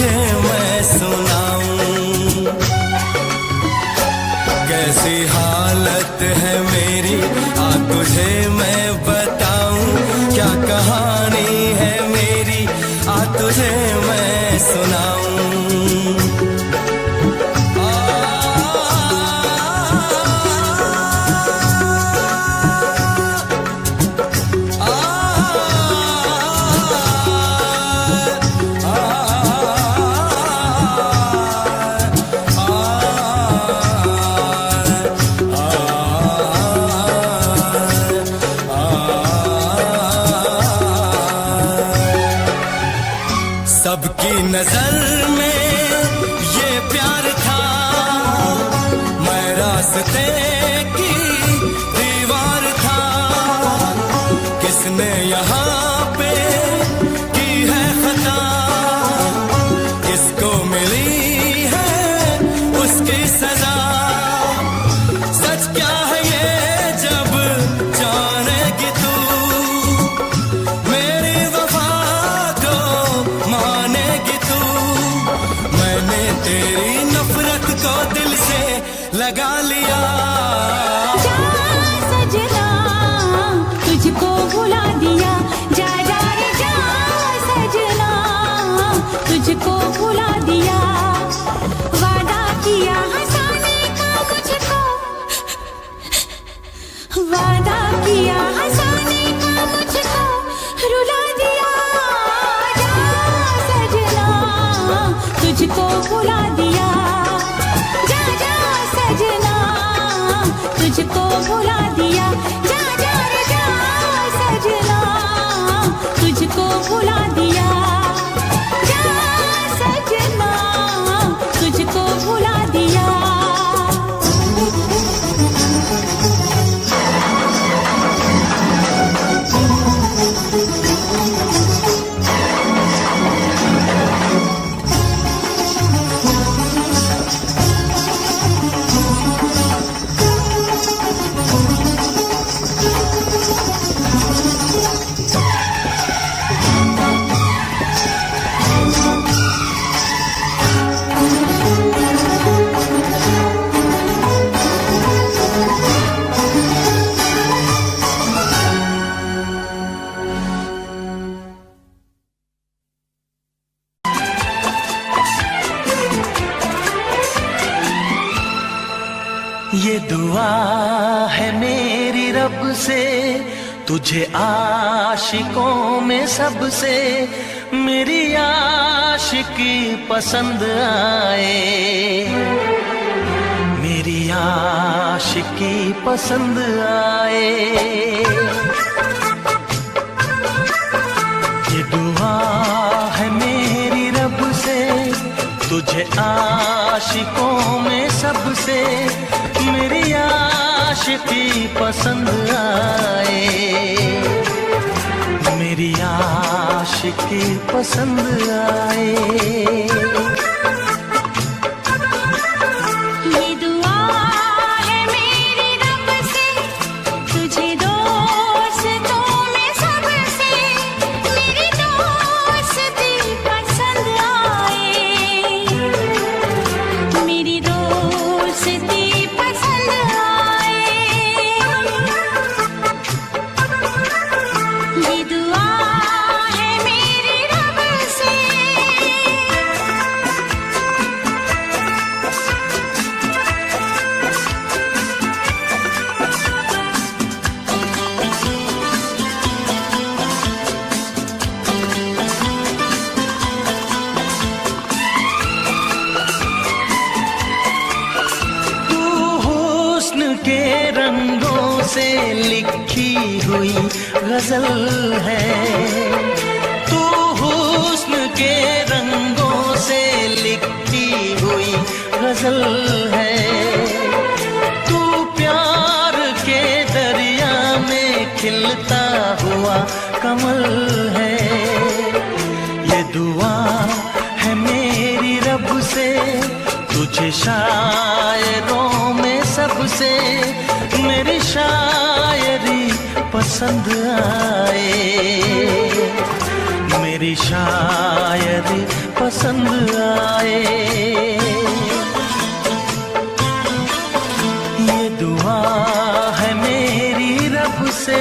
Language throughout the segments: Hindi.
तुझे मैं सुनाऊं, कैसी हालत है मेरी आ तुझे मैं बताऊं, क्या कहानी है मेरी आ तुझे मैं सुनाऊं। सबकी नजर में ये प्यार था, मैं रास्ते की दीवार था, किसने यहाँ पे की है खता, किसको मिली है उसकी सजा। सच क्या है ये जब जानेगी तू, मेरी वफा को मानेगी तू। मैंने तेरी नफरत को दिल से लगा लिया। जा सजना तुझको भुला दिया, जा जा रे जा सजना तुझको भुला दिया। वादा किया हंसाने का मुझको, वादा किया हंसाने का मुझको रुला दिया। जा सजना तुझको भुला दिया, जा जा सजना तुझको भुला दिया। जा जा रे जा सजना तुझको भुला दिया, जा सजना तुझको भुला दिया। ये दुआ है मेरी रब से, तुझे आशिकों में सबसे मेरी आशिकी पसंद आए, मेरी आशिकी पसंद आए। ये दुआ है मेरी रब से, तुझे आशिकों में सबसे मेरी आशिकी पसंद आए, मेरी आशिकी पसंद आए। से लिखी हुई गजल है, तू हुस्न के रंगों से लिखी हुई गजल है, तू प्यार के दरिया में खिलता हुआ कमल है। ये दुआ है मेरी रब से, तुझे शायरों में सबसे मेरी शायरी पसंद आए, मेरी शायरी पसंद आए। ये दुआ है मेरी रब से।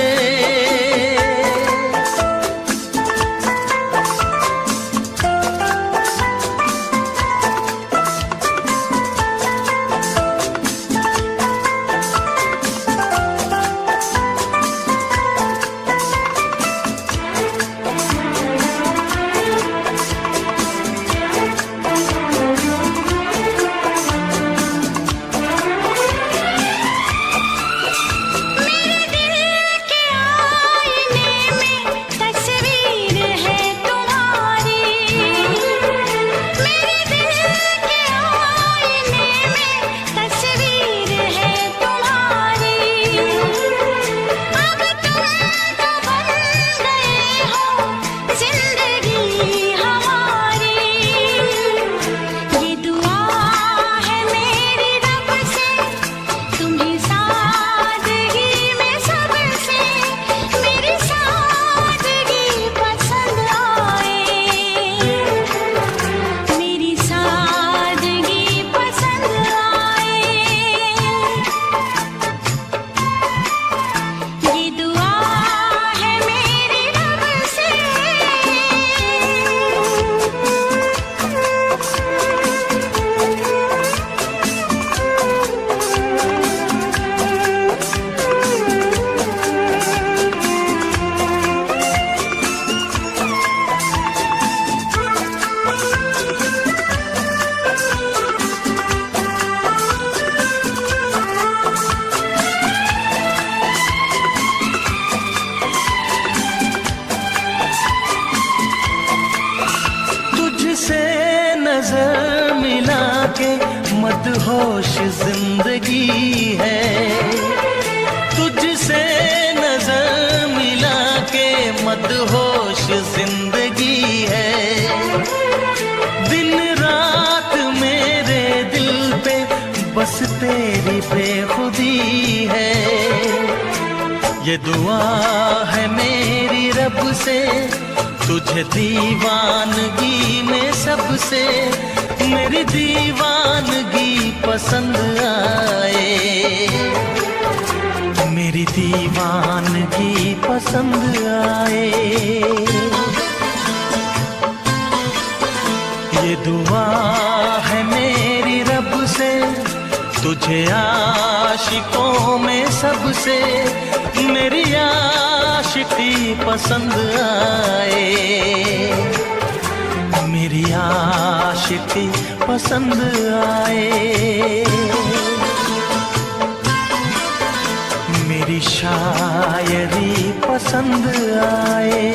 नजर मिला के मदहोश जिंदगी है। तुझसे नजर मिला के मदहोश जिंदगी है। दिन रात मेरे दिल पे बस तेरी बेखुदी है। ये दुआ है मेरी रब से, तुझे दीवानगी में सबसे मेरी दीवानगी पसंद आए। मेरी दीवानगी पसंद आए। ये दुआ है मेरी रब से, तुझे आशिकों में सबसे मेरी आशिकी पसंद आए। मेरी आशिकी पसंद आए। मेरी शायरी पसंद आए।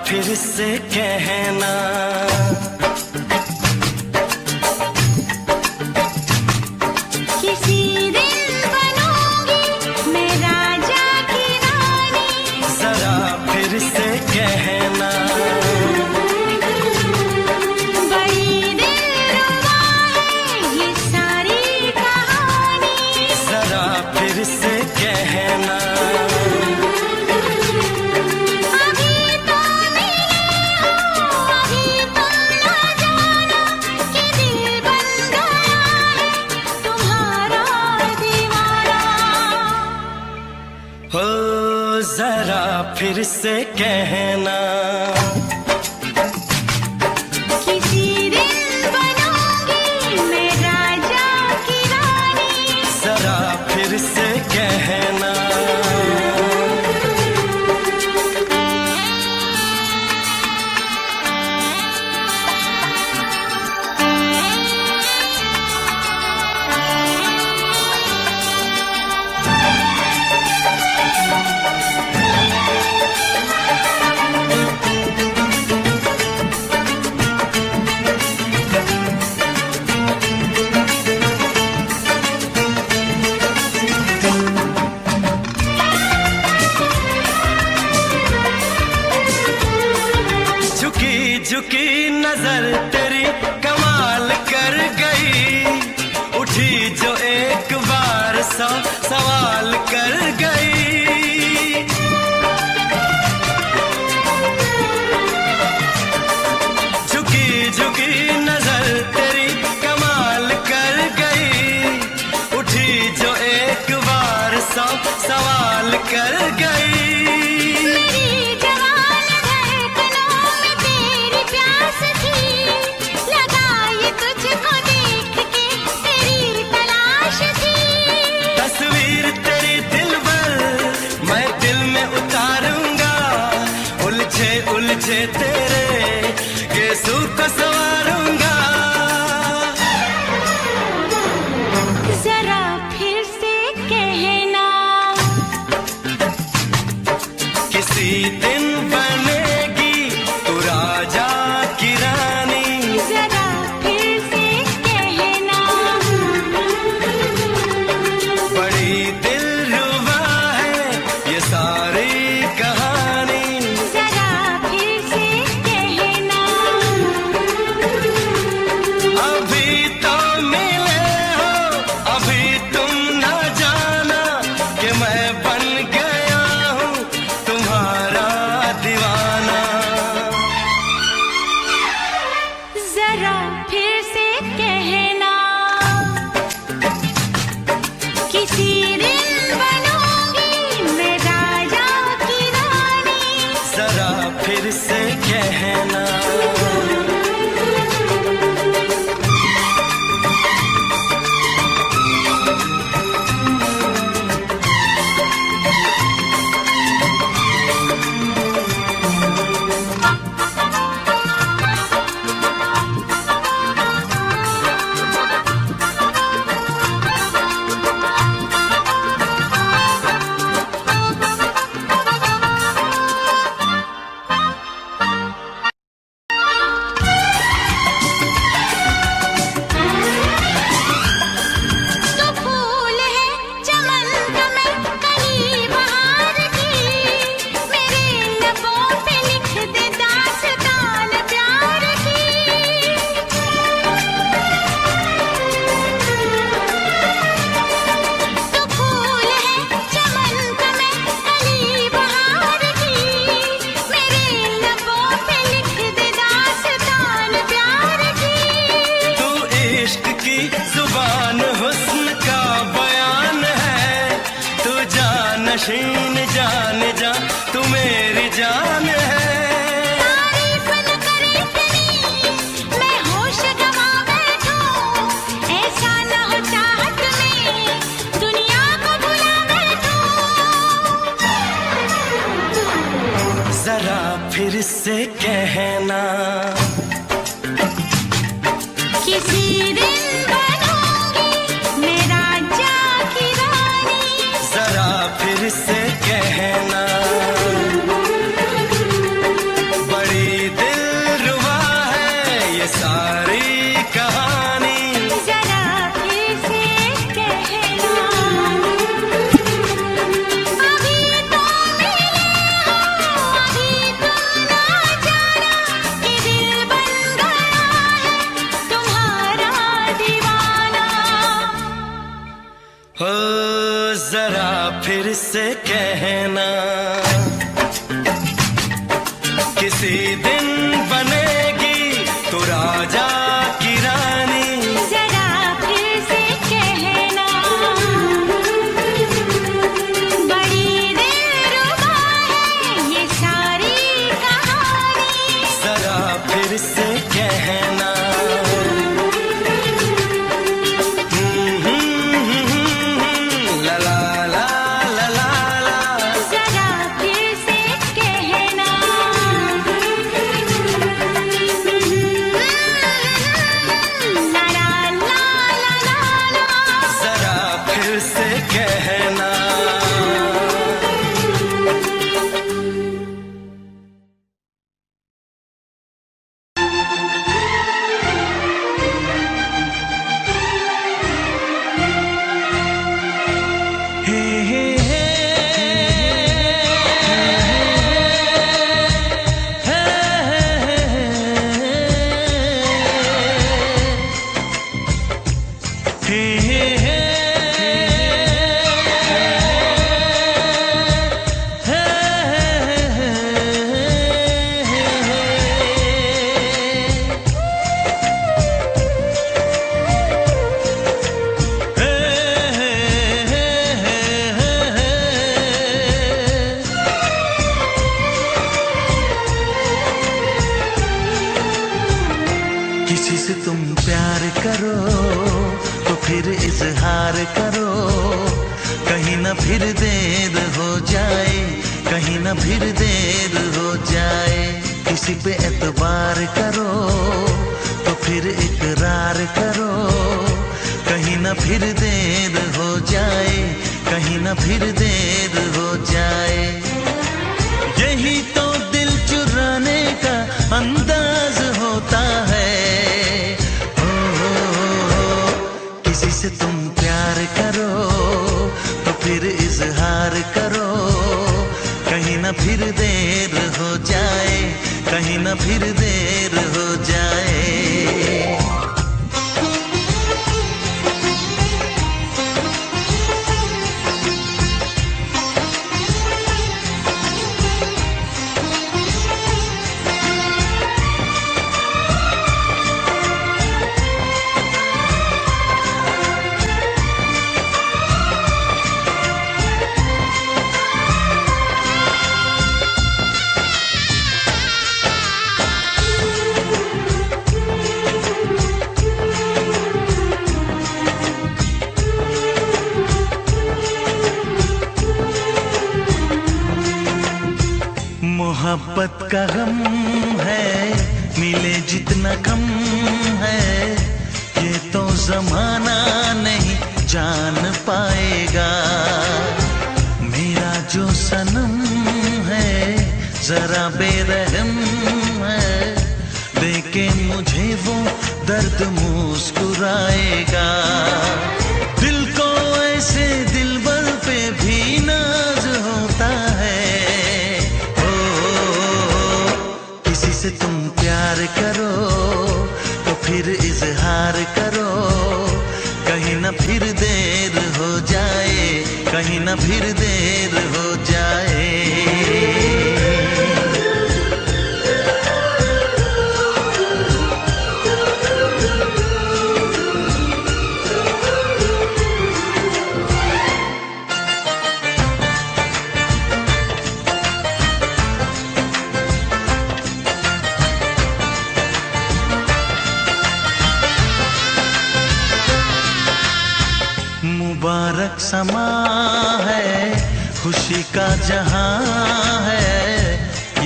फिर से कहना किसी दिन बनूंगी मैं राजा की रानी। जरा फिर से कहना बड़ी दिलरुबा है ये सारी कहानी। जरा फिर से कहना अभी तो फिर से कहना, किसी दिन बनूंगी मैं राजा की रानी। जरा फिर से कहना। झुकी नजर तेरी कमाल कर गई, उठी जो एक बार सौ सवाल कर गई। झुकी झुकी नजर तेरी कमाल कर गई, उठी जो एक बार सौ सवाल कर गई। उलझे तेरे केसू को संवारूंगा। जरा फिर से कहना, किसी दिन बनेगी तू राजा की रानी। जरा फिर से कहना, बड़ी दिलरुबा है ये सारी कहानी। जरा फिर से कहना, किसी दिन बनूंगी मैं राजा की रानी। जरा फिर से कहना। जुबान हुस्न का बयान है, तू जानशीन जान जा तू मेरी जान है। तारीफ न करे इतनी मैं होश गंवा बैठूं, ऐसा न हो चाहत में दुनिया को भुला बैठूं। जरा फिर से कहना, किसी दिन बनूंगी मैं राजा की रानी। जरा फिर से कहना, बड़ी दिलरुबा है ये सारी कहानी। जरा फिर से कहना, अभी तो मिले हो, अभी तुम ना जाना कि दिल बन गया है तुम्हारा दीवाना। हो जरा फिर से कहना, किसी दिन बनेगी तू राजा की रानी। जरा फिर से कहना, बड़ी दिलरुबा है किसी से तुम प्यार करो तो फिर इजहार करो, कहीं ना फिर देर हो जाए, कहीं ना फिर देर हो जाए। किसी पे एतबार करो तो फिर इकरार करो, कहीं ना फिर देर हो जाए, कहीं ना फिर देर हो जाए। यही तो दिल चुराने का अंदाज होता है। किसी से तुम प्यार करो तो फिर इजहार करो, कहीं ना फिर देर हो जाए, कहीं ना फिर देर हो जाए। मोहब्बत का गम है, मिले जितना कम है, ये तो जमाना नहीं जान पाएगा। मेरा जो सनम है जरा बेरहम है, देखे मुझे वो दर्द मुस्कुराएगा। दिल को ऐसे दिलबर पे भी नाज होता है। से तुम प्यार करो तो फिर इजहार करो, कहीं ना फिर देर हो जाए, कहीं ना फिर देर हो जाए। मुबारक समा है, खुशी का जहां है,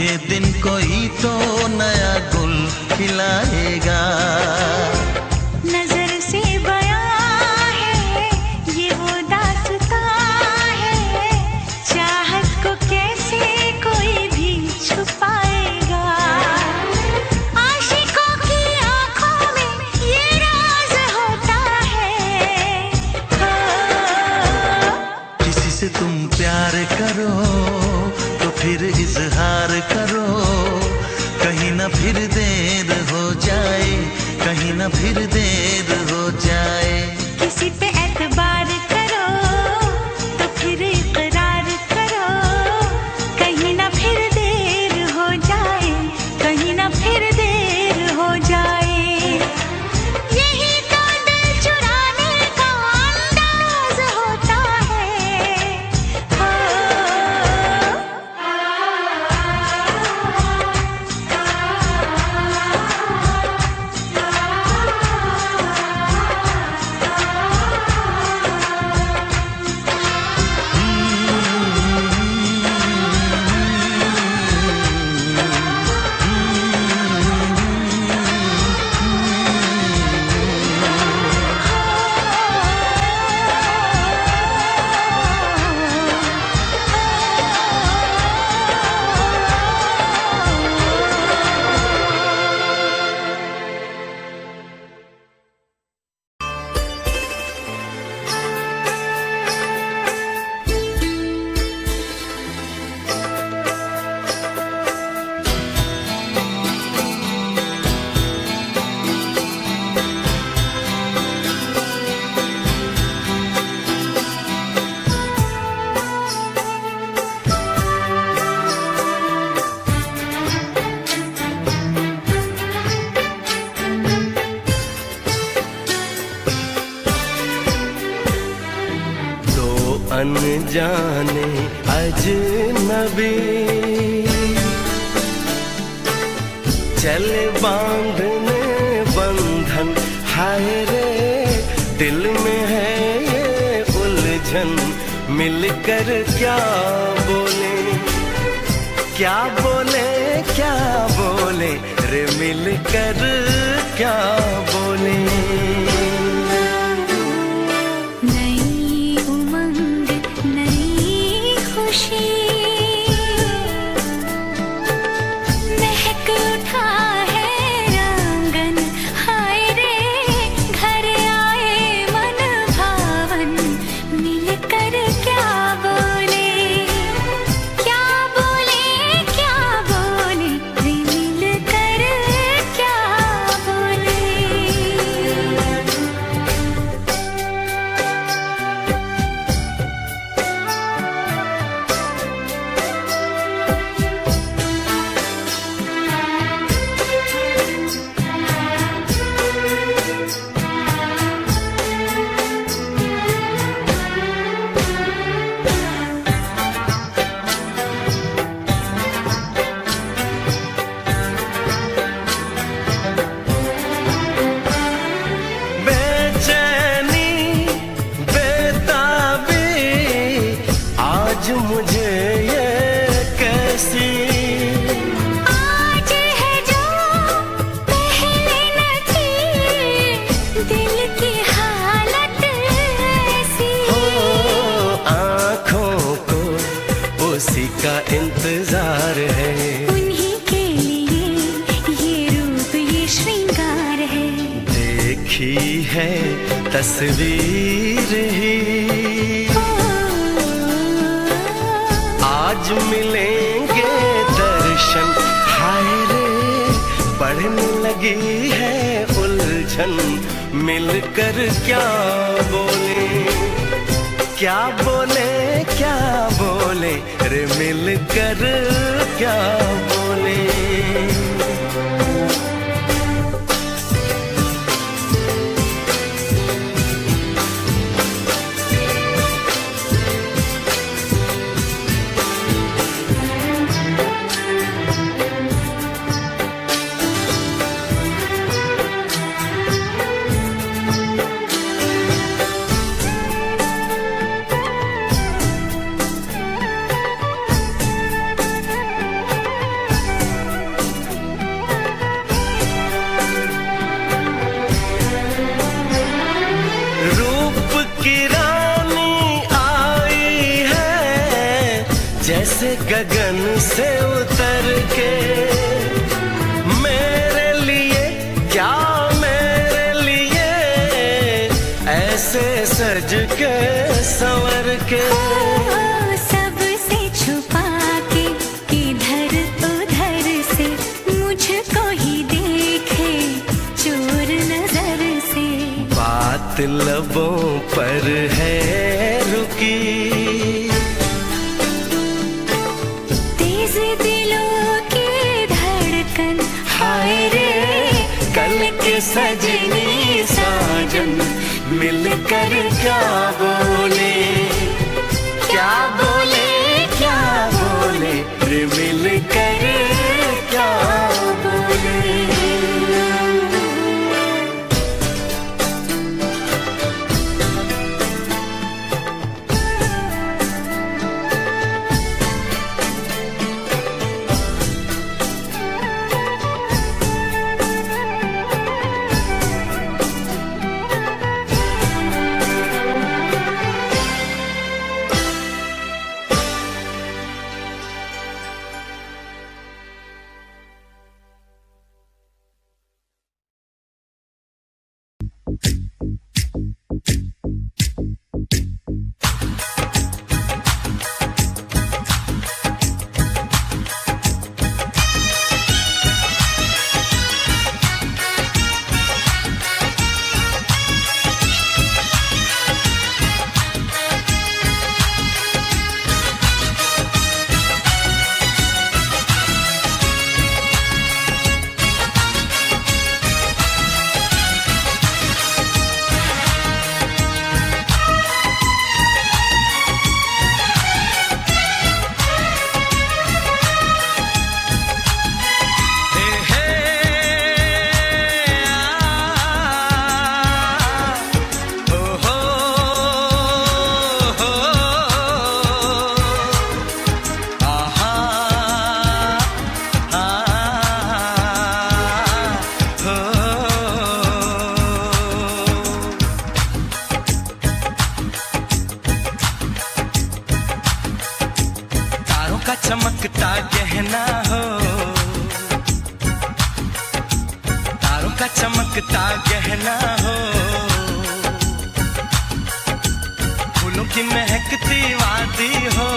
ये दिन कोई तो नया गुल खिलाएगा। नजर से बयां है ये वो दास्तां है, चाहत को कैसे कोई भी छुपाएगा। आशिकों की आंखों में ये राज होता है। किसी से तुम प्यार करो तो फिर इजहार करो, कहीं ना फिर देर हो जाए, कहीं ना फिर देर हो जाए। किसी पे एतबार करो तो फिर इकरार करो, कहीं ना फिर देर हो जाए, कहीं ना फिर देर हो जाए। यही तो दिल चुराने का अंदाज होता है। अनजाने अजनबी चले बांधने बंधन, हाय रे दिल में है ये उलझन, मिलकर क्या बोले, क्या बोले, क्या बोले रे मिलकर क्या बोले। नई उमंग नई खुशी महक उठा है आंगन, हाय रे घर आए मन भावन, मिलकर क्या बोले, क्या बोले, क्या बोले रे मिलकर क्या बोले। बेचैनी बेताबी आज मुझे ये कैसी, आज है जो पहले न थी, दिल की हालत ऐसी, हो आँखों को उसी का इंतजार है, उन्हीं के लिए ये रूप ये श्रृंगार है। देखी है तस्वीर ही आज मिलेंगे दर्शन, हाय रे बढ़ने लगी है उलझन, मिलकर क्या बोले, क्या बोले, क्या बोले रे मिलकर क्या बोले। रूप की रानी आई है जैसे गगन से उतर के, मेरे लिए क्या मेरे लिए ऐसे सज के संवर के, सबसे छुपा के इधर उधर से मुझको ही देखे चोर नजर से, बात लबों पर है रुकी, तेज दिलों की धड़कन, हाय रे कल के सजनी साजन, मिलकर क्या बोले, क्या बोले, क्या बोले रे मिलकर क्या बोले। चमकता गहना हो, तारों का चमकता गहना हो, फूलों की महकती वादी हो,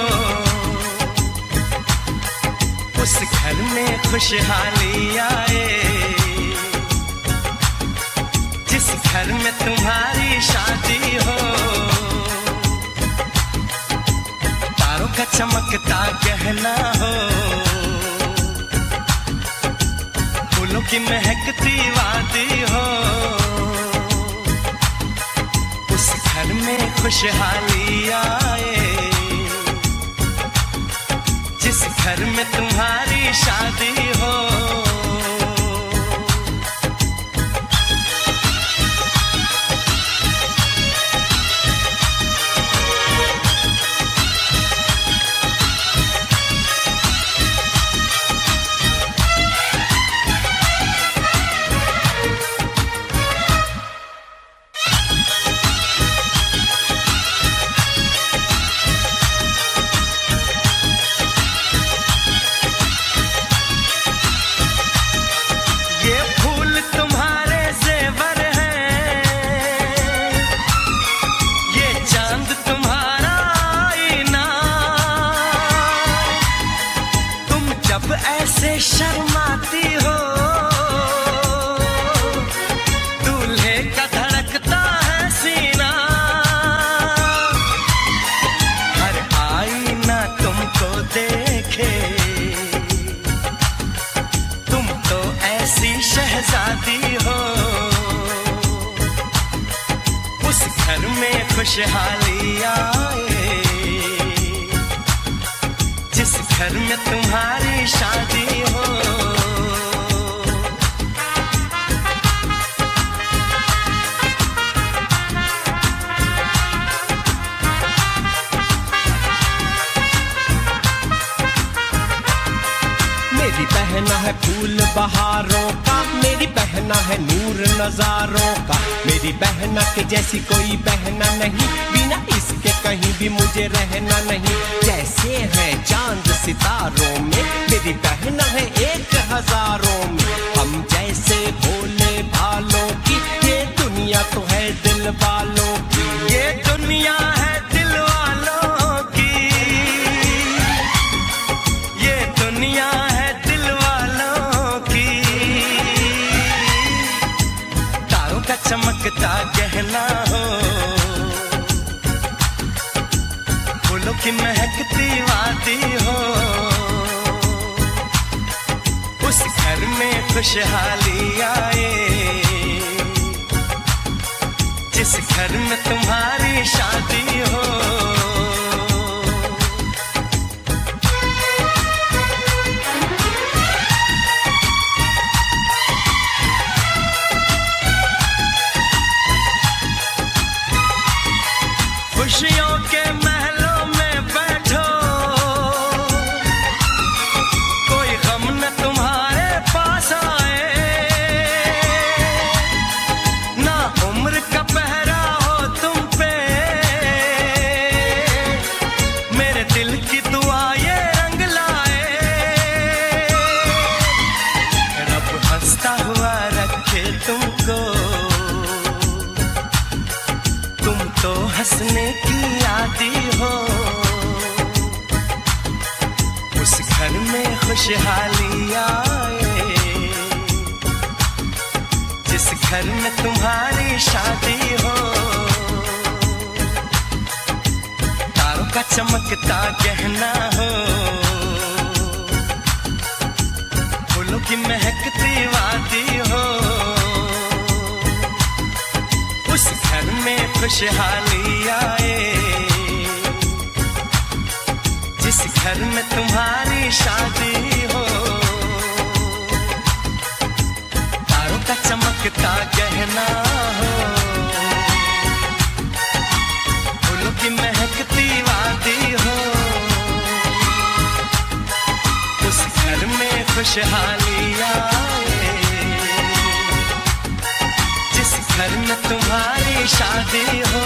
उस घर में खुशहाली आए, जिस घर में तुम्हारी शादी हो। तारों का चमकता गहना हो, फूलों की महकती वादी हो, उस घर में खुशहाली आए, जिस घर में तुम्हारी शादी हो। ऐसे शर्माती हो, दूल्हे का धड़कता है सीना, हर आईना तुमको देखे, तुम तो ऐसी शहजादी हो, उस घर में खुशहाली आए, जिस घर में तुम्हारी शादी हो। मेरी बहना है फूल बहारों का, मेरी बहना है नूर नजारों का, मेरी बहना के जैसी कोई बहना नहीं, बिना इसके कहीं भी मुझे रहना नहीं। जैसे है चांद सितारों में, मेरी बहना है 1000 में, हम जैसे भोले भालों की, ये दुनिया तो है दिल वालों की, ये दुनिया है दिल वालों की, ये दुनिया है दिल वालों की। तारों का चमकता गहना हो, फूलों की महकती वादी हो, उस घर में खुशहाली आए, जिस घर में तुम्हारी शादी हो। खुशियों के महलों में बैठो, कोई गम न तुम्हारे पास आए, ना उम्र का पहरा हो तुम पे, मेरे दिल की दुआ ये रंग लाए, रब हंसता हुआ रखे तुमको, तुम तो हंसने की आदी हो, उस घर में खुशहाली आए, जिस घर में तुम्हारी शादी हो। तारों का चमकता गहना हो, फूलों की महकती वादी हो, उस घर में खुशहाली आए, जिस घर में तुम्हारी शादी हो। तारों का चमकता गहना हो, फूलों की महकती वादी हो, उस घर में खुशहाली आए, जिस घर में तुम्हारी शादी हो।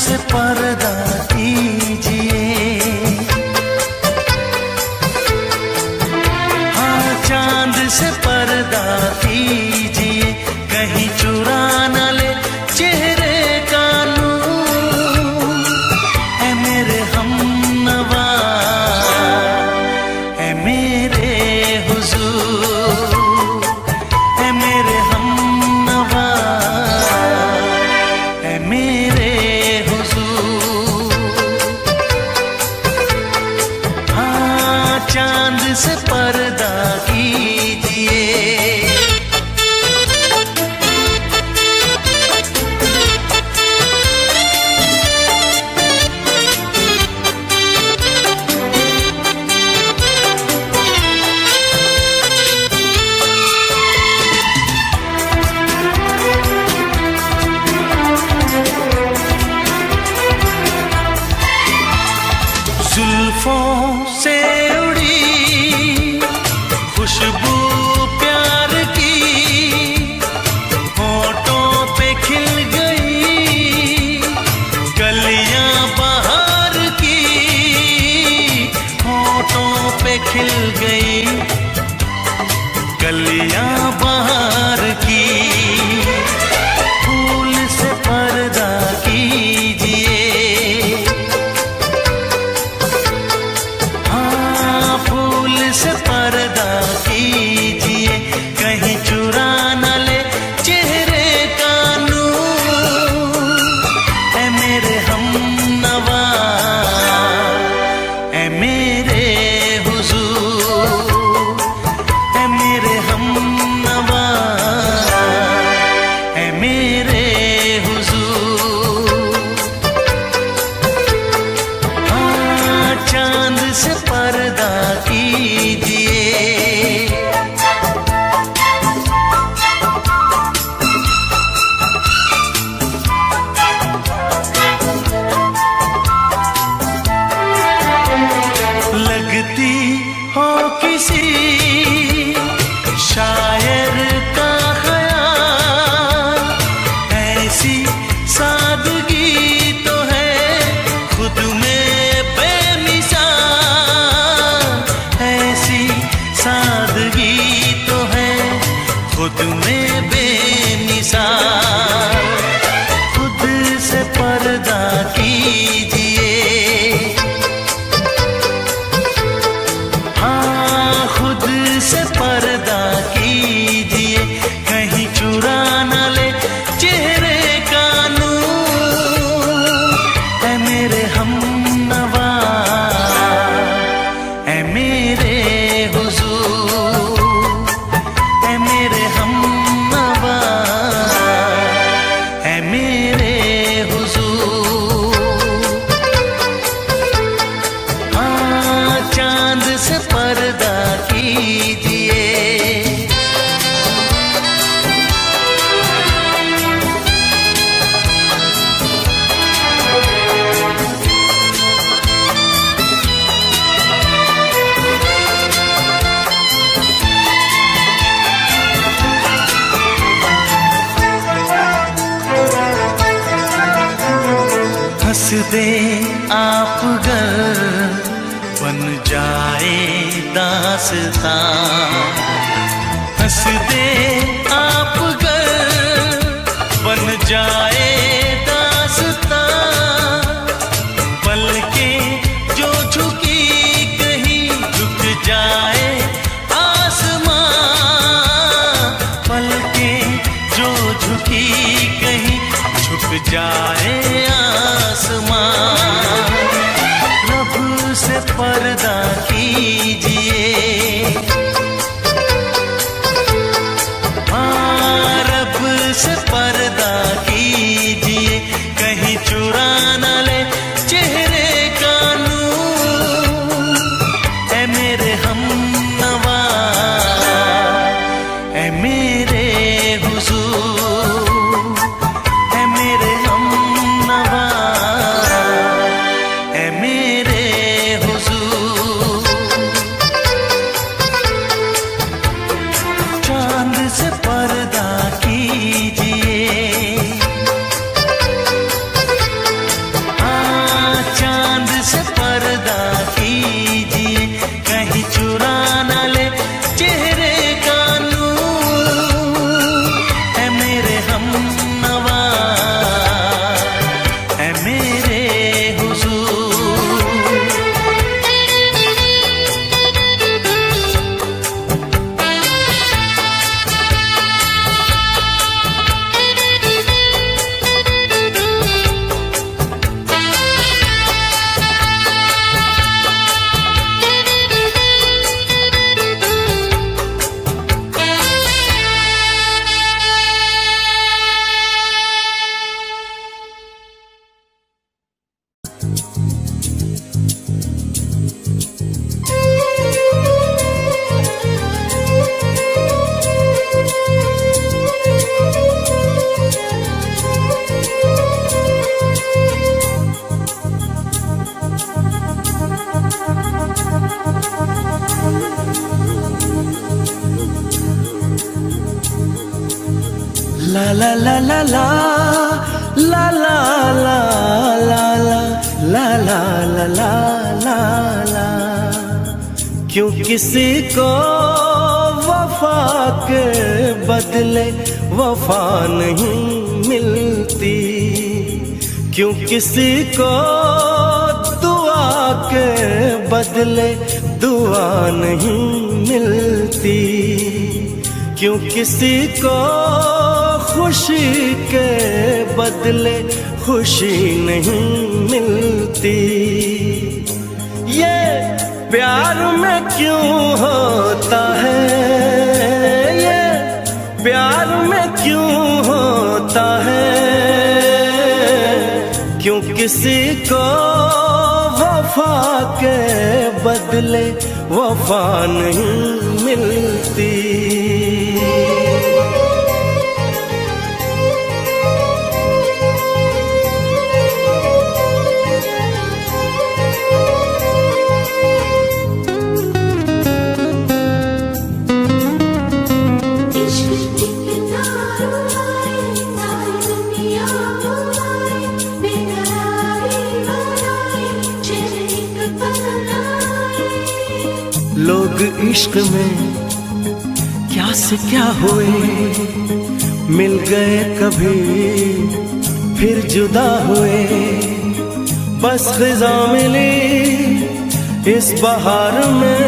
से पर्दा कीजिए, हाँ चांद से पर्दा कीजिए, कहीं चुरा न ले चेहरे का नूर। ऐ मेरे हमनवा, ऐ मेरे हुजूर, ऐ मेरे हमनवा, ऐ मेरे हुजूर। हाँ चांद से पर्दा कीजिए। जुल्फों से उड़ी खुशबू प्यार की, होठों पे खिल गई कलियां बहार की, होठों पे खिल गई कलियां बहार की। फूल से पर्दा कीजिए, फूल से पर्दा कीजिए, कहीं चुरा न ले चेहरे का नूर। ऐ मेरे हमनवा, ऐ मेरे हुजूर, ऐ मेरे हमनवा, ऐ मेरे हुजूर। हाँ चांद से पर्दा कीजिए। लगती हो किसी शायर का ख्याल, ऐसी सादगी तो है खुद में बेमिसाल, ऐसी सादगी तो है खुद में बेमिसाल। खुद से पर्दा कीजिए, हाँ खुद से पर्दा कीजिए, कहीं चुरा न ले चेहरे का नूर। ऐ मेरे हमनवा, ऐ मेरे हुजूर, ऐ मेरे हमनवा, ऐ मेरे हुजूर। हाँ चांद से पर्दा कीजिए। हंस दे आप गर बन जाए दास्तां, हंस दे आप गर बन जाए दास्तां। पलकें जो झुकी कहीं झुक जाए आसमां, पलकें जो झुकी कहीं झुक जाए आसमां। रब से पर्दा कीजिए, हाँ रब से पर्दा कीजिए, कहीं चुरा न ले चेहरे का नूर। ऐ मेरे हमनवा, ऐ मेरे हुजूर, ऐ मेरे हमनवा, ऐ मेरे हुजूर। चांद से पर्दा कीजिए, ला ला ला ला ला ला ला ला ला ला ला ला ला ला ला। क्यों किसी को वफा के बदले वफा नहीं मिलती, क्यों किसी को दुआ के बदले दुआ नहीं मिलती, क्यों किसी को खुशी के बदले खुशी नहीं मिलती। ये प्यार में क्यों होता है, ये प्यार में क्यों होता है, क्यों किसी को वफा के बदले वफा नहीं मिलती। लोग इश्क में क्या से क्या हुए, मिल गए कभी फिर जुदा हुए। बस ख़िज़ा मिली इस बहार में,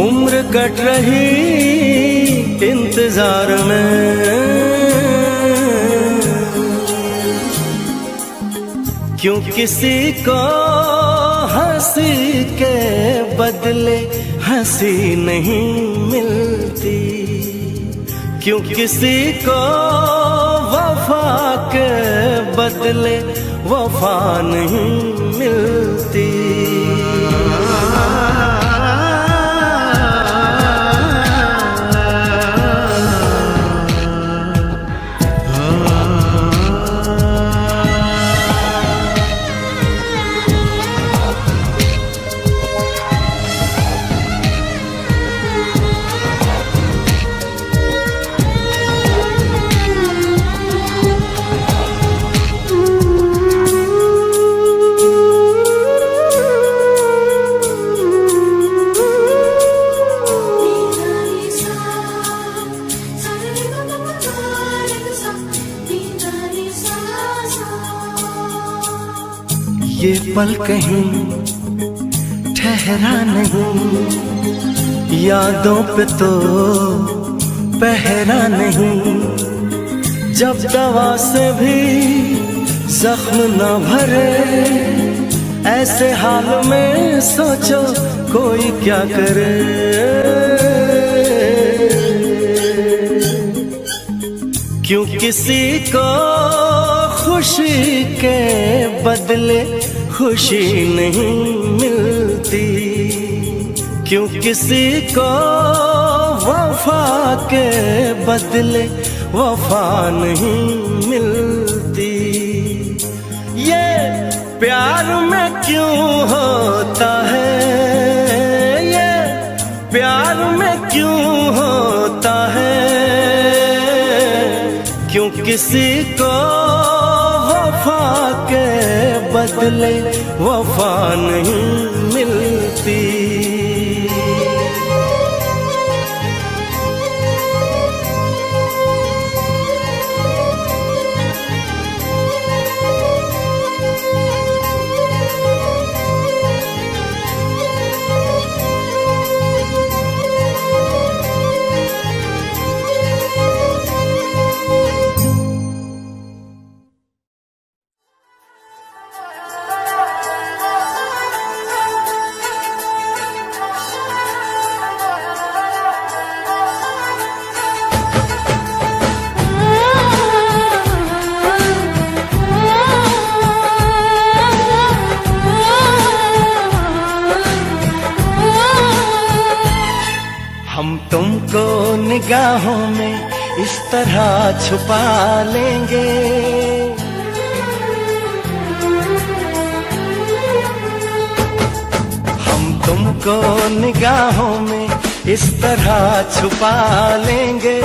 उम्र कट रही इंतजार में। क्यों किसी को हंसी के बदले हंसी नहीं मिलती, क्यों किसी को वफा के बदले वफा नहीं मिलती। ये पल कहीं ठहरा नहीं, यादों पे तो पहरा नहीं। जब दवा से भी जख्म न भरे, ऐसे हाल में सोचो कोई क्या करे। क्यों किसी को खुशी के बदले खुशी नहीं मिलती, क्यों किसी को वफा के बदले वफा नहीं मिलती। ये प्यार में क्यों होता है, ये प्यार में क्यों होता है, क्यों किसी को वफा के बदले वफा नहीं मिलती। हम तुमको निगाहों में इस तरह छुपा लेंगे, हम तुमको निगाहों में इस तरह छुपा लेंगे।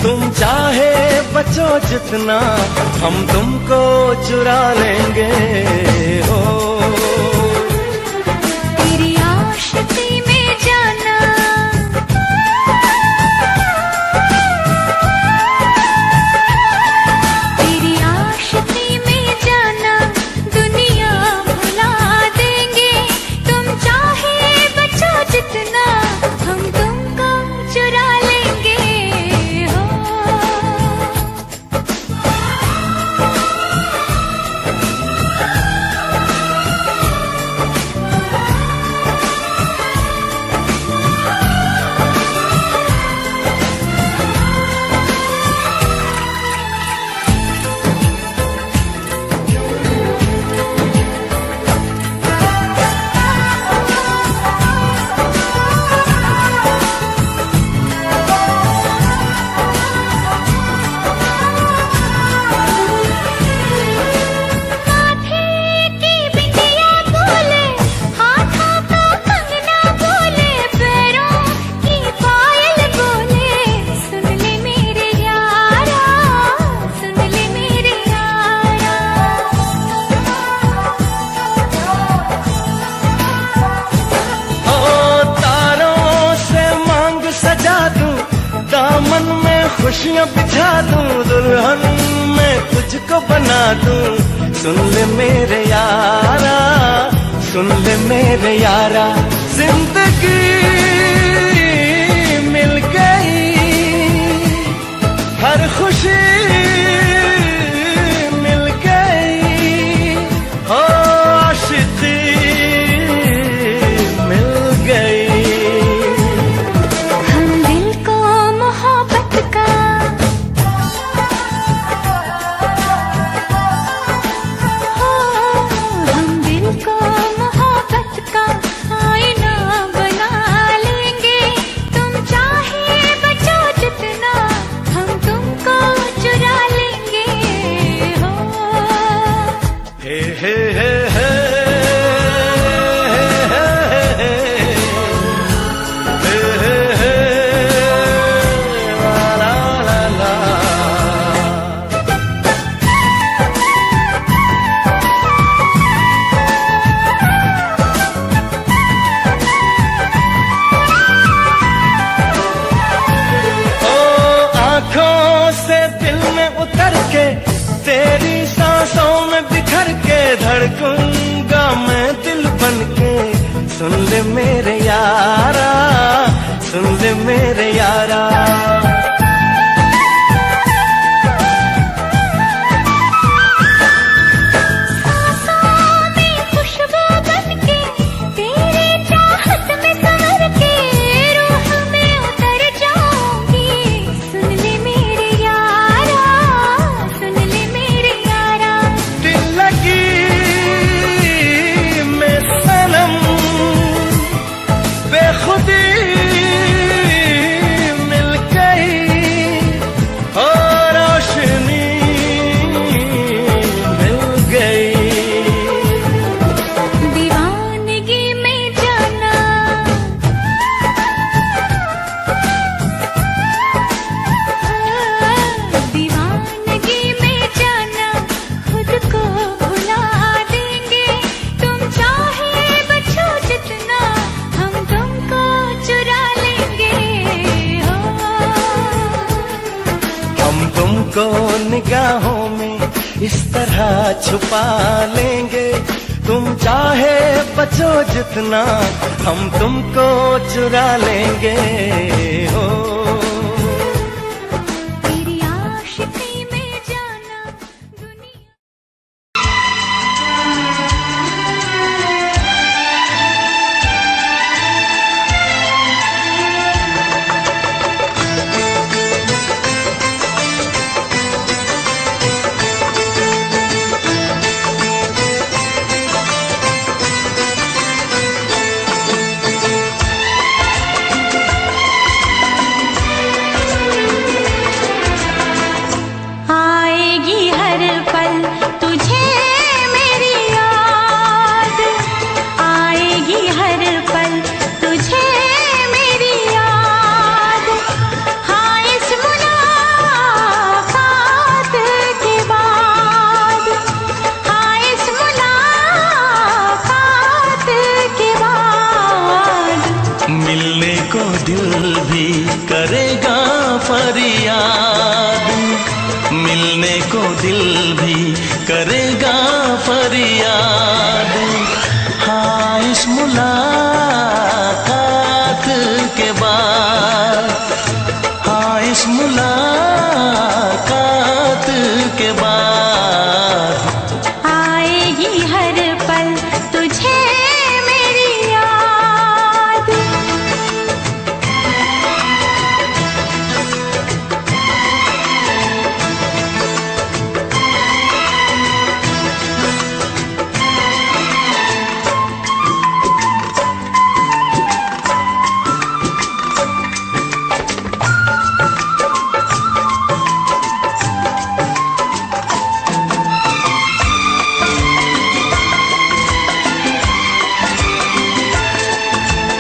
तुम चाहे बचो जितना हम तुमको चुरा लेंगे हो। तेरी आशिकी में जाना, तेरी आशिकी में जाना दुनिया भुला देंगे। तुम चाहे बचो जितना हम तुमको चुरा लेंगे हो। माथे की बिंदिया बोले, हाथों का कंगना बोले, पैरों की पायल बोले, सुन ले मेरे यारा, सुन ले मेरे यारा। ओ तारों से मांग सजा दूं, दामन में खुशियां बिछा दूं, दुल्हन में तुझको बना दूं। सुन ले मेरे यारा, सुन ले मेरे यारा, जिंदगी मिल गई, हर खुशी मिल गई, हो आशिकी मिल गई। हम दिल को मोहब्बत का, हो हम दिल को मोहब्बत का आईना बना लेंगे। तुम चाहे बचो जितना हम तुमको चुरा लेंगे हो। हे हे हे हे ला ला ला। ओ आँखों से दिल में उतर के, तेरी सांसों में बिखर के, धड़कूंगा मैं दिल बन के। सुन ले मेरे यारा, सुन ले मेरे यारा। सांसों में खुशबू बन के, तेरी चाहत में संवर के, रूह में उतर जाऊंगी। सुन ले मेरे यारा, सुन ले मेरे यारा। दिल लगी में सनम बेखुदी मिल गई, हो रोशनी मिल गई। दीवानगी में जाना, दीवानगी में जाना खुद को भुला देंगे। तुम चाहे बचो जितना हम तुमको चुरा लेंगे हो। हम तुमको निगाहों में इस तरह छुपा लेंगे। तुम चाहे बचो जितना हम तुमको चुरा लेंगे हो। तेरी आशिकी में जाना दुनिया। भी करेगा फरियाद, मिलने को दिल भी करेगा फरियाद। हाँ, इस मुलाकात के बाद, हाँ इस मुलाकात के बाद आएगी हर पल तुझे मेरी याद।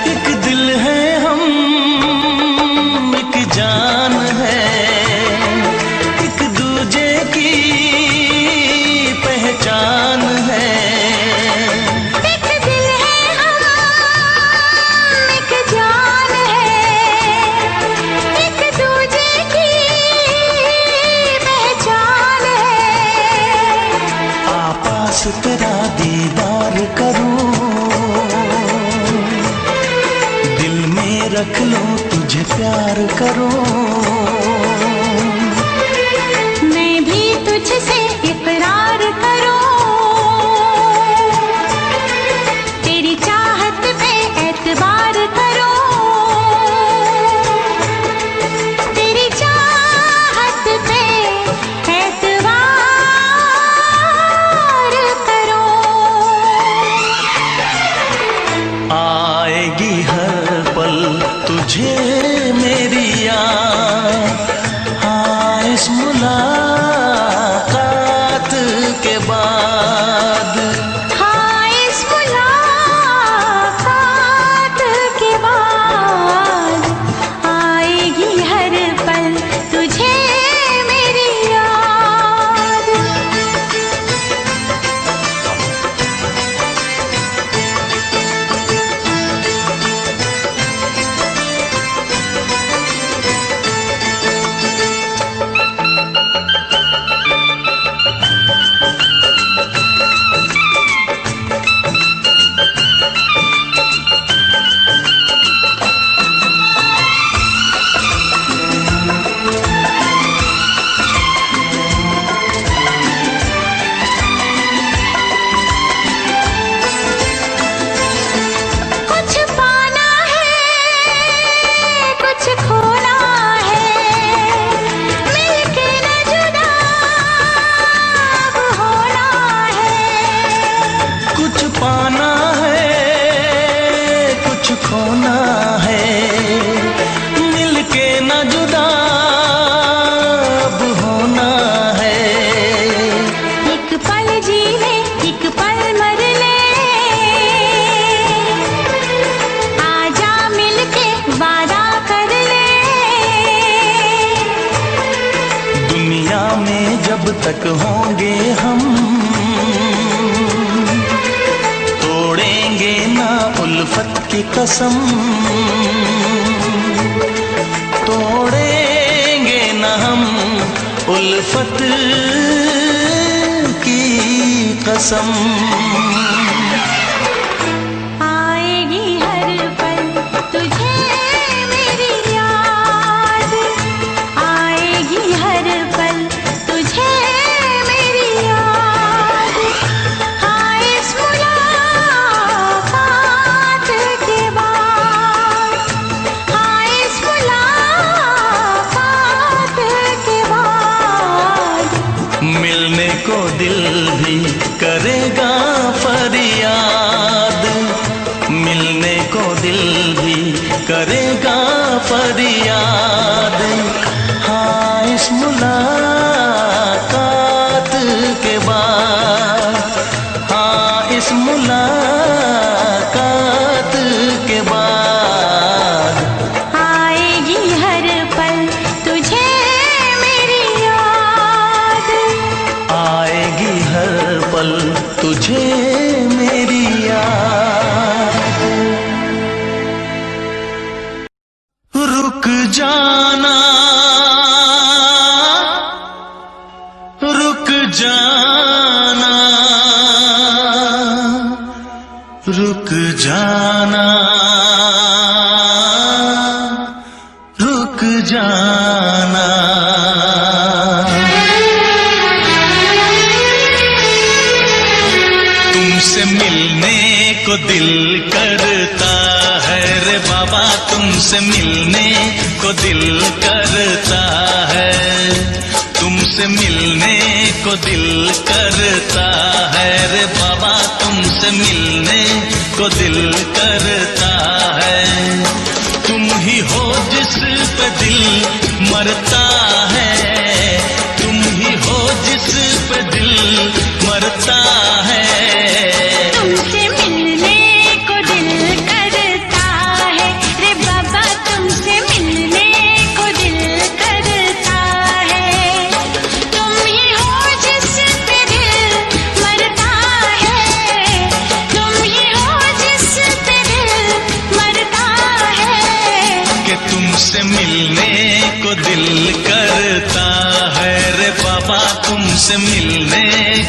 एक दिल है हम, एक जान है, एक दूजे की पहचान है। एक दिल है हम, एक जान है, एक दूजे की पहचान है। आपास तेरा दीदार करूं, दिल में रख लो तुझे प्यार करूं। मैं भी तुझसे इकरार करूं, तेरी चाहत पे एतबार करूं, तेरी चाहत पे एतबार करूं। आएगी हर पल तुझे मेरी याद, हाँ इस मुलाकात के बाद। हाँ, इस मुलाकात के बाद आएगी हर पल तुझे मेरी याद। कुछ पाना है, कुछ खोना है, मिलके न जुदा अब होना है। कुछ पाना है, कुछ खोना है, मिलके न जुदा अब होना है। एक पल जी ले, एक पल मर ले, आजा मिलके वादा कर ले। दुनिया में जब तक होंगे हम, तोड़ेंगे ना उल्फत की कसम, तोड़ेंगे ना हम उल्फत की कसम। आएगी हर पल तुझे मेरी याद, आएगी हर पल तुझे मेरी याद। हाँ, इस मुलाकात के बाद, हाँ इस मुलाकात के बाद मिलने को दिल भी करेगा फरियाद, मिलने को दिल भी करेगा फरियाद। हाँ इस मुलाकात के बाद, हाँ इस मुलाकात के बाद आएगी हर पल तुझे मेरी याद। आएगी हर पल तुझे मेरी याद। रुक जाना, रुक जाना, रुक जाना, रुक जाना। तुमसे मिलने को दिल करता है रे बाबा, तुमसे मिलने को दिल करता है, तुमसे मिलने को दिल करता है रे बाबा, तुमसे मिलने को दिल करता है। तुम ही हो जिस पे दिल मरता है, तुम ही हो जिस पे दिल मरता है। तुमसे मिलने को दिल करता है रे बाबा, तुमसे मिलने को दिल करता है। तुम ही हो जिस पे दिल मरता है, तुम ही हो जिस पे दिल मरता है। कि तुमसे मिलने को दिल करता है रे बाबा, तुमसे मिलने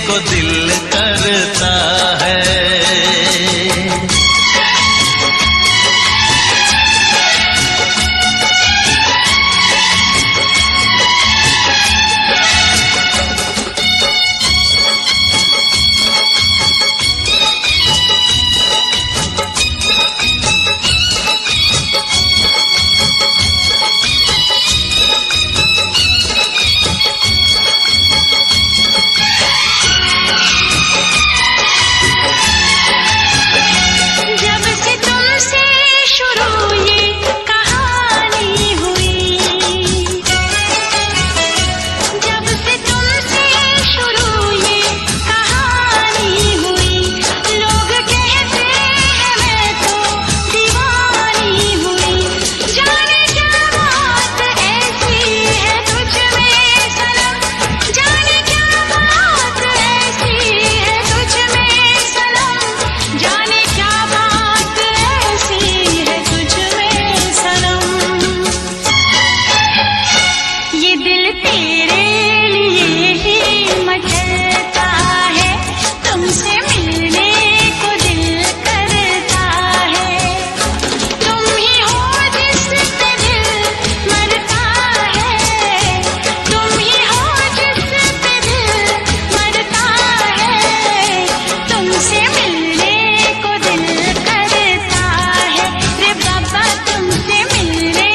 को दिल करता है। जब से तुमसे शुरू ये कहानी हुई, जब से तुमसे शुरू ये कहानी हुई, लोग कहते हैं मैं तो दीवानी हुई। जाने क्या बात ऐसी है तुझ में सनम, जाने क्या बात ऐसी है तुझ में सनम, जाने क्या बात ऐसी है तुझ में सनम। ये दिल तेरे लिए ही मचलता है, तुमसे मिलने को दिल करता है। तुम ही हो जिस पे दिल मरता है, तुम ही हो जिस पे दिल मरता है। तुमसे मिलने को दिल करता है रे बाबा, तुमसे मिलने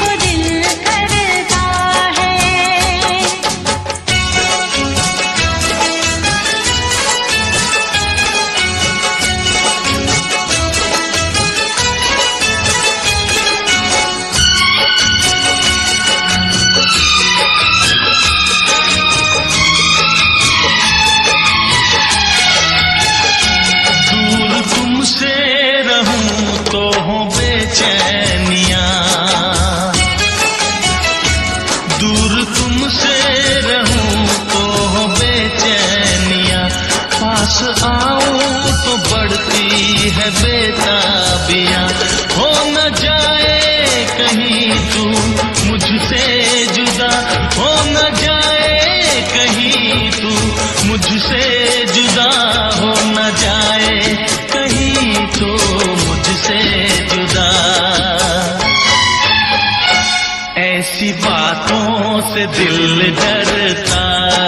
को दिल करता है। दूर तुमसे रहूं तो हो बेचैनियां, दूर तुमसे रहूं तो हो बेचैनियां, पास आऊं तो बढ़ती है बेताबियां। हो न जाए कहीं तू मुझसे जुदा, हो न जाए कहीं तू मुझसे जुदा, हो न जाए कहीं तो मुझसे जुदा। ऐसी बातों से दिल डरता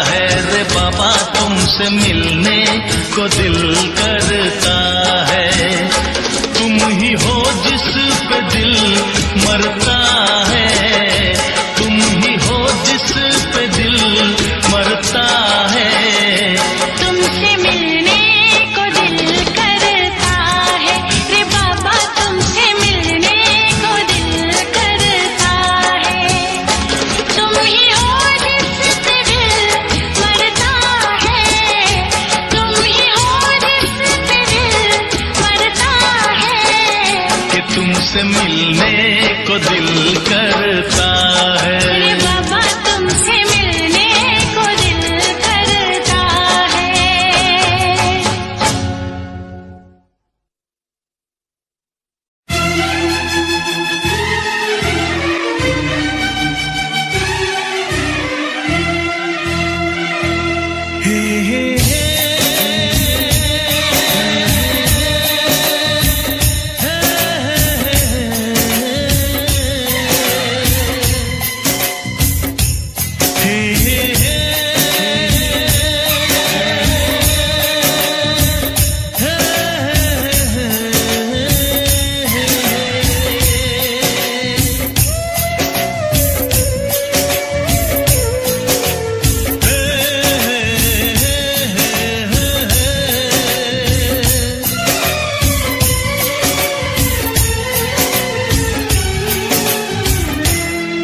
है रे बाबा, तुमसे मिलने को दिल करता है। तुम ही हो जिस पे दिल मरता है, तुम ही हो जिस पे दिल मरता है। तुमसे मिलने को दिल करता है रे बाबा, तुमसे मिलने को दिल करता है। तुम ही हो जिस पे दिल मरता है, तुम ही हो जिस पे दिल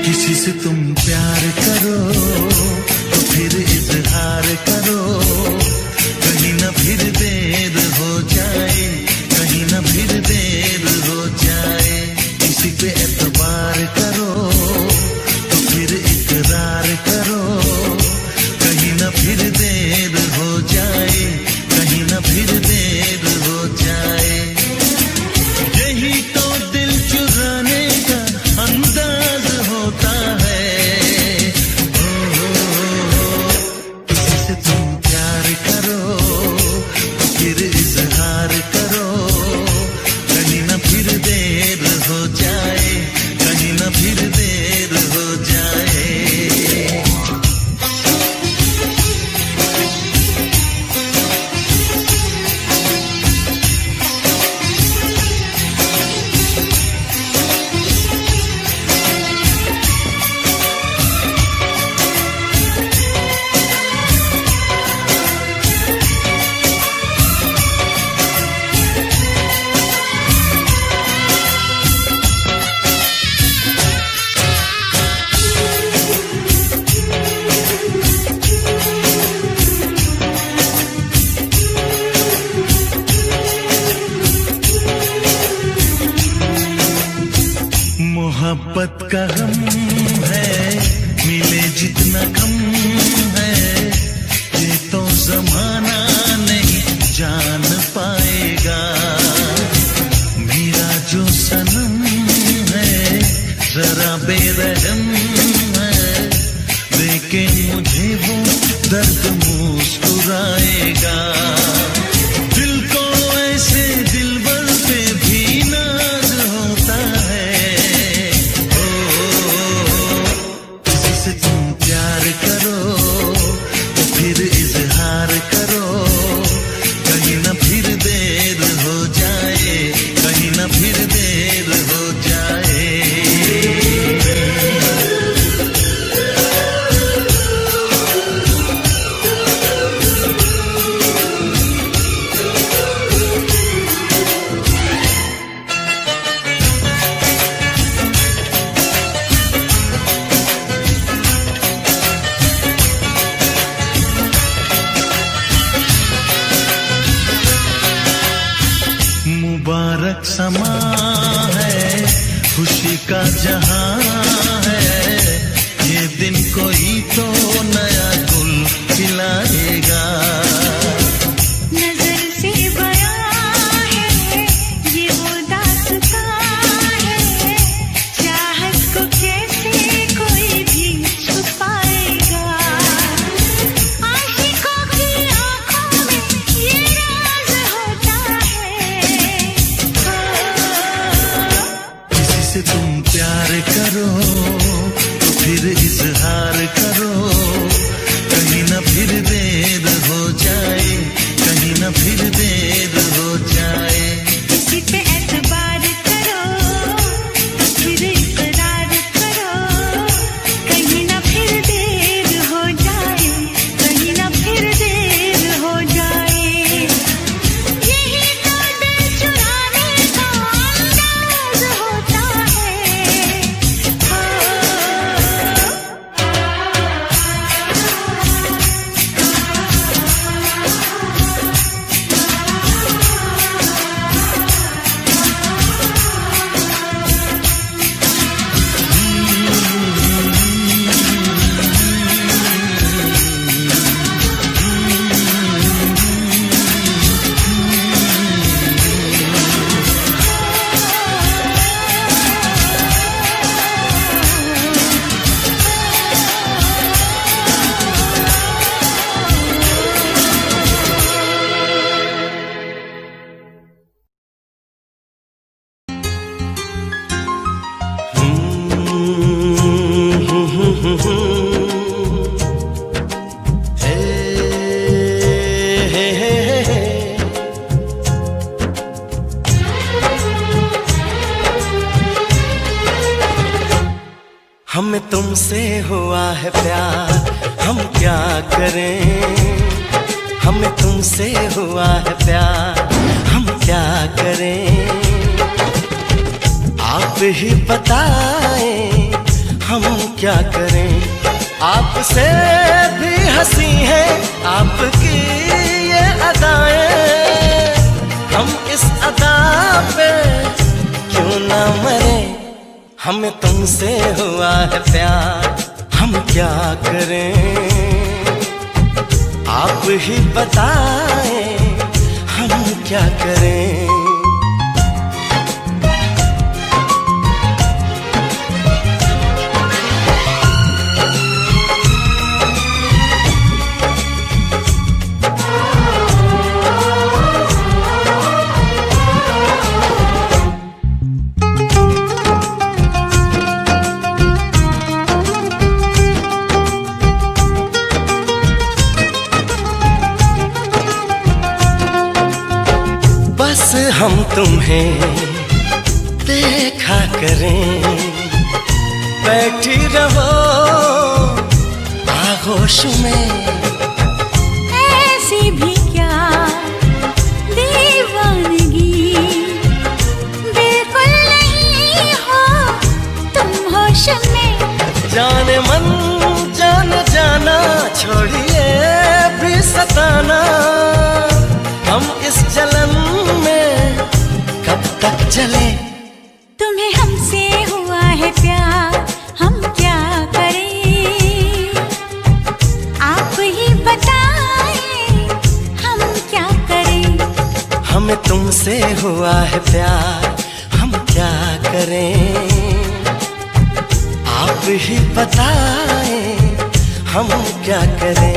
किसी से तुम प्यार करो तो फिर इजहार करो, कहीं ना फिर देर हो जाए, कहीं ना फिर देर हो जाए। किसी पे एतबार करो तो फिर इकरार करो, कहीं ना फिर देर हो जाए, कहीं ना फिर देर हो जाए। यही तो दिल चुराने का अंदाज होता है। किसी से तुम प्यार करो तो फिर इजहार करो, कहीं ना फिर देर हो जाए, कहीं ना फिर देर हो जाए। मोहब्बत का गम है, मिले जितना कम है, ये तो जमाना नहीं जान पाएगा। मेरा जो सनम है जरा बेरहम है, देखे मुझे वो दर्द मुस्कुराएगा। दिल को ऐसे दिलबर पे भी नाज होता है। तुम प्यार करो तो फिर इजहार करो, कहीं ना फिर देर हो जाए, कहीं ना फिर देर हो जाए। मुबारक समा है, खुशी का जहां है, ये दिन कोई तो नया गुल खिलाएगा। नजर से बयां है ये वो दास्तां है, चाहत को कैसे कोई भी छुपाएगा। आशिकों की आंखों में ये राज होता है। किसी से तुम प्यार करो तो फिर इजहार करो, कहीं ना फिर देर हो जाए, कहीं ना फिर देर हो जाए। किसी पे एतबार करो तो फिर इकरार करो, कहीं ना फिर देर हो जाए, कहीं ना फिर देर हो जाए। यही तो दिल चुराने का अंदाज होता है। हमें तुमसे हुआ है प्यार, हम क्या करें। हमें तुमसे हुआ है प्यार, हम क्या करें। आप ही बताएं हम क्या करें। आपसे भी हंसी है आपकी ये अदाएं, हम इस अदा पे क्यों ना मरे। हमें तुमसे हुआ है प्यार, हम क्या करें। आप ही बताएं हम क्या करें। बस हम तुम्हें देखा करें, बैठी रहो आगोश में। ऐसी भी क्या दीवानगी, बिल्कुल नहीं हो तुम होश में। जाने मन जाने जाना, छोड़िए भी सताना। हम इस जलन में कब तक जले। तुम्हें हमसे हुआ है प्यार, हम क्या करें। आप ही बताएं हम क्या करें। हमें तुमसे हुआ है प्यार, हम क्या करें। आप ही बताएं हम क्या करें।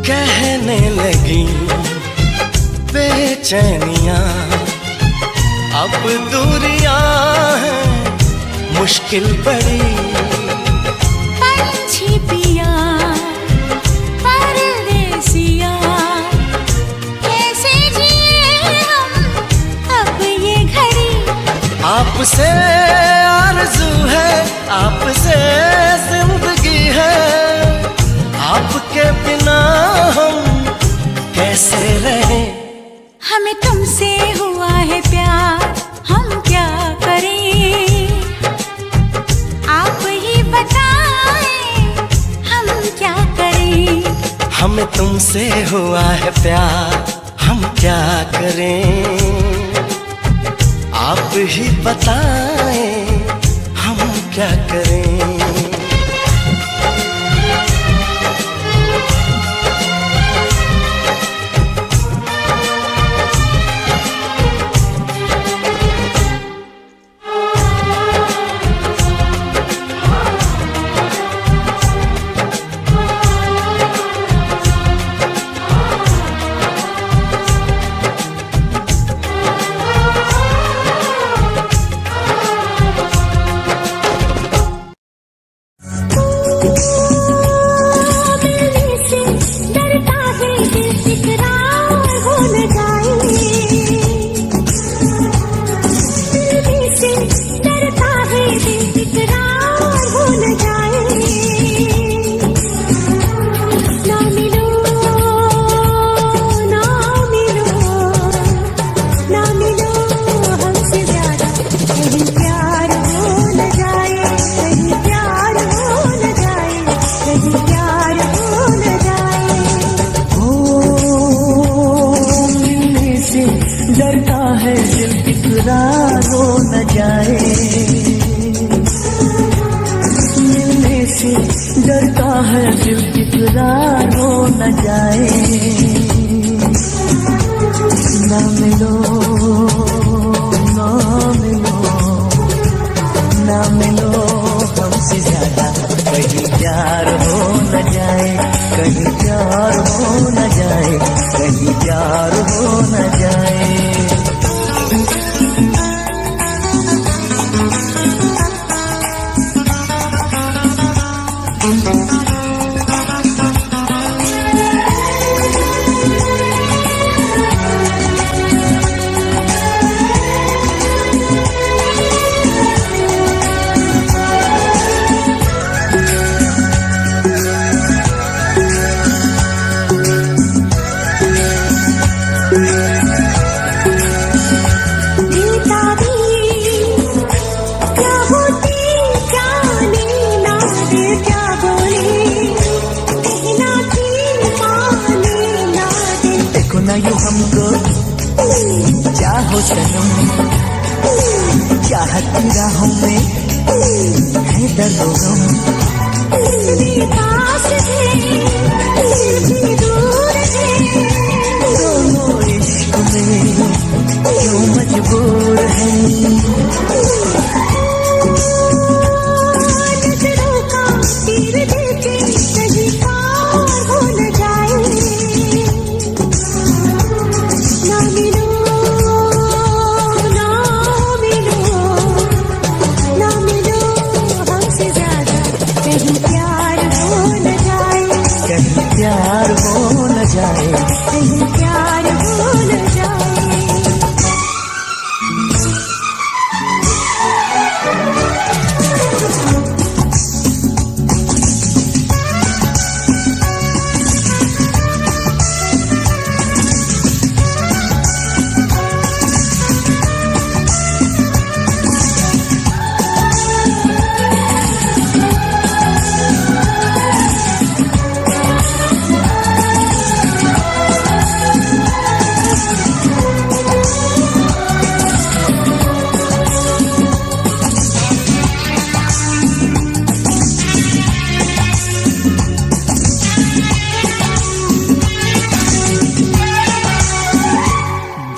कहने लगी बेचैनियां, अब दूरियां हैं मुश्किल बड़ी। पंछी पिया परदेसिया, कैसे जिए हम अब ये घड़ी। आपसे आरज़ू है, आपसे जिंदगी है। आपके बिना हम कैसे रहें। हमें तुमसे हुआ है प्यार, हम क्या करें। आप ही बताएं हम क्या करें। हमें तुमसे हुआ है प्यार, हम क्या करें। आप ही बताएं हम क्या करें। से डरता है दिल इकरार हो न जाए, मिलने से डरता है दिल इकरार हो न जाए। ना मिलो ना मिलो ना मिलो हमसे ज्यादा, कहीं प्यार हो न जाए, कहीं प्यार हो न जाए, कहीं प्यार हो न जाए। चाहो सनम चाहत की राहों में है दर्द गम, पास है भी दूर है, दोनों इश्क में क्यों मजबूर है। नजरों का तीर देके कहीं पार हो न जाए, ना मिलो प्यार हो न जाए, कहीं प्यार हो न जाए।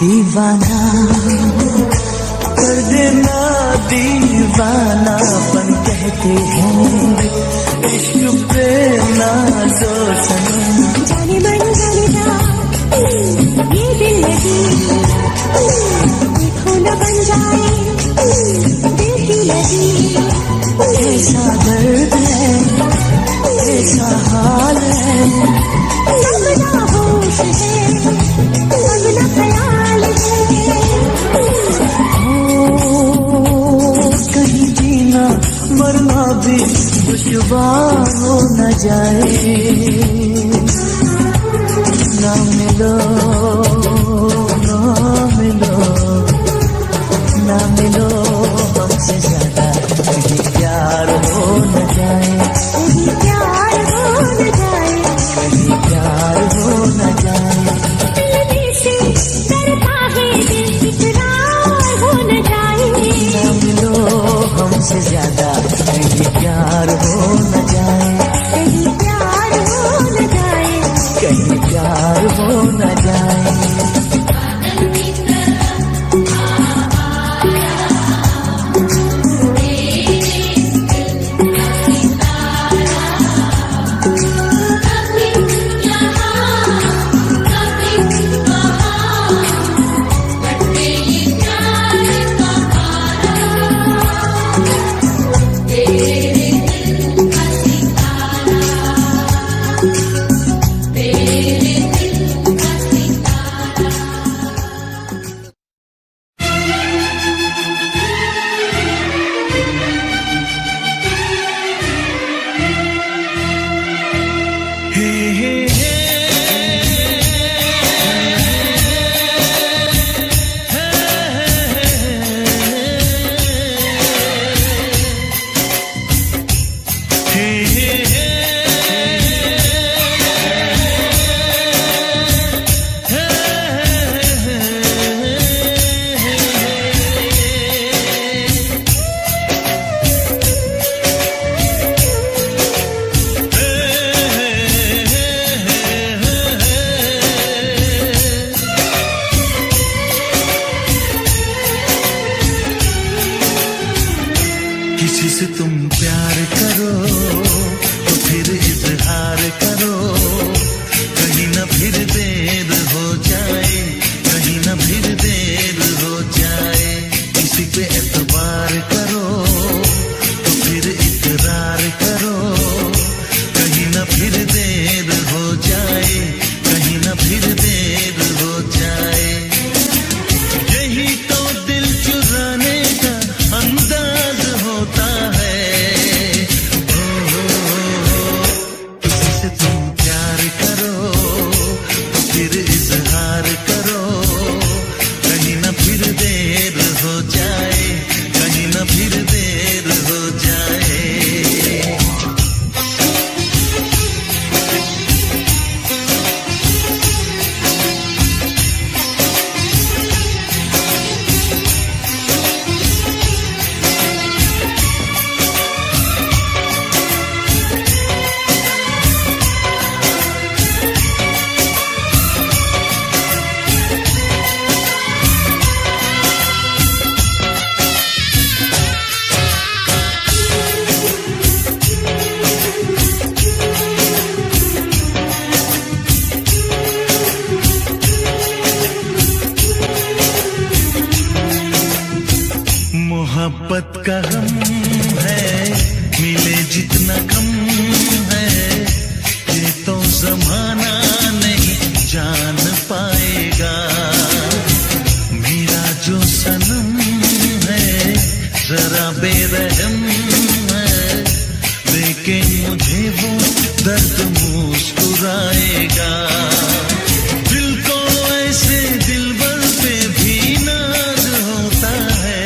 दीवाना कर देना दीवानापन कहते हैं, इश्क पे ना तो सनम। जाने मन जाने जा ये दिल लगी, देखो न बन जाए देखी लगी। ऐसा दर्द है ऐसा हाल है, सब ना होश है सब ना ख्याल है। कहीं जीना मरना भी दुश्वार हो न जाए, ना मिलो ना मिलो ना मिलो हमसे ज्यादा, कहीं प्यार हो न जाए, कहीं प्यार हो न जाए, कहीं प्यार हो न जाए। मिलने से डरता है दिल इकरार हो न जाए, ना मिलो हमसे ज्यादा, कहीं प्यार हो न जाए, कहीं प्यार हो न जाए, कहीं प्यार हो न जाए। किसी से तुम प्यार करो तो फिर इजहार करो, कहीं ना फिर देर हो जाए, कहीं ना फिर देर हो जाए। किसी पे एतबार करो तो फिर इकरार करो, कहीं ना फिर देर हो जाए, कहीं ना फिर देर हो जाए। यही तो दिल चुराने का अंदाज होता है। किसी से तुम प्यार करो तो फिर इजहार करो, कहीं ना फिर देर हो जाए, कहीं ना फिर देर हो जाए। मोहब्बत का गम है, मिले जितना कम है, ये तो जमाना नहीं जान पाएगा। मेरा जो सनम है जरा बेरहम है, लेकिन मुझे वो दर्द मुस्कुराएगा। दिल को ऐसे दिलबर पे भी नाज होता है।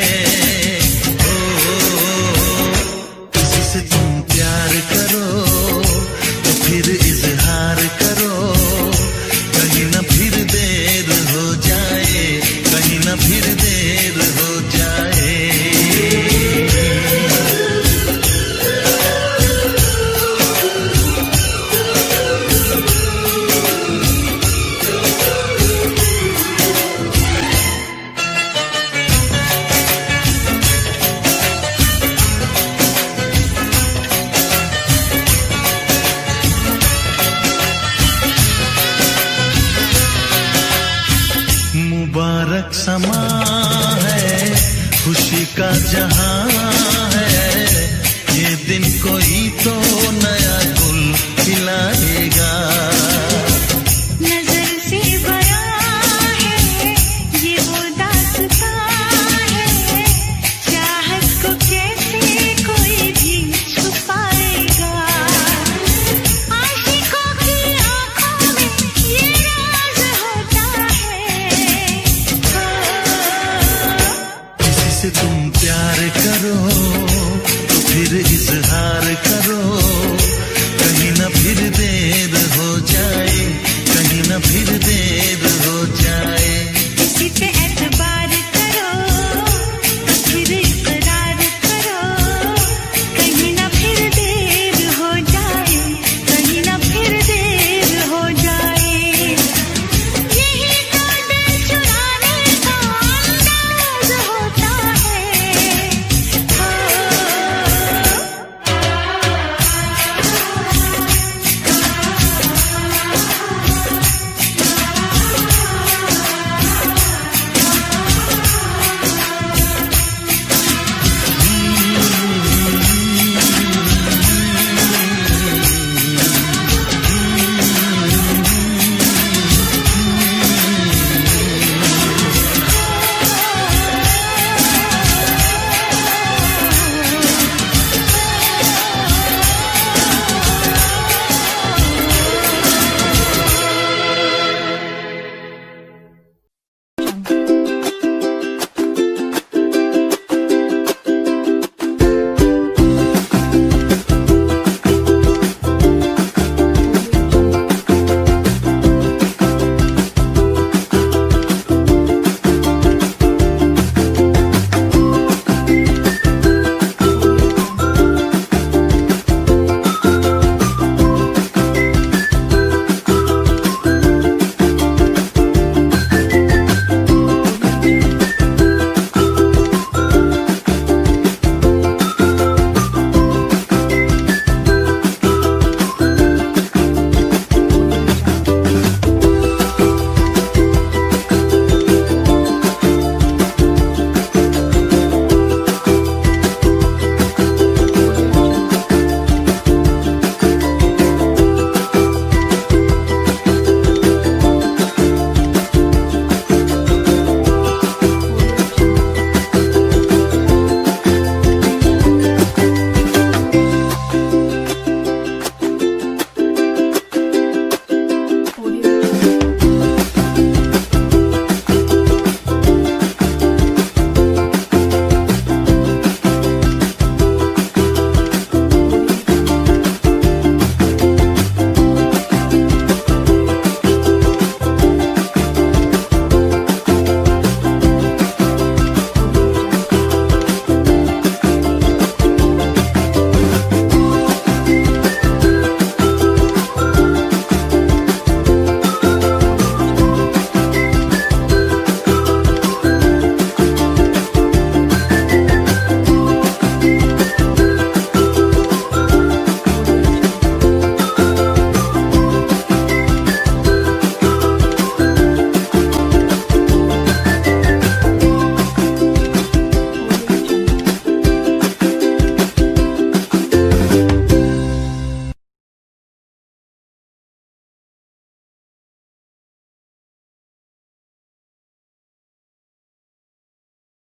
किसी से तुम प्यार करो तो फिर इजहार करो, कहीं ना फिर देर हो जाए, कहीं ना फिर देर हो जाए। मुबारक समा है, खुशी का जहां है, ये दिन कोई तो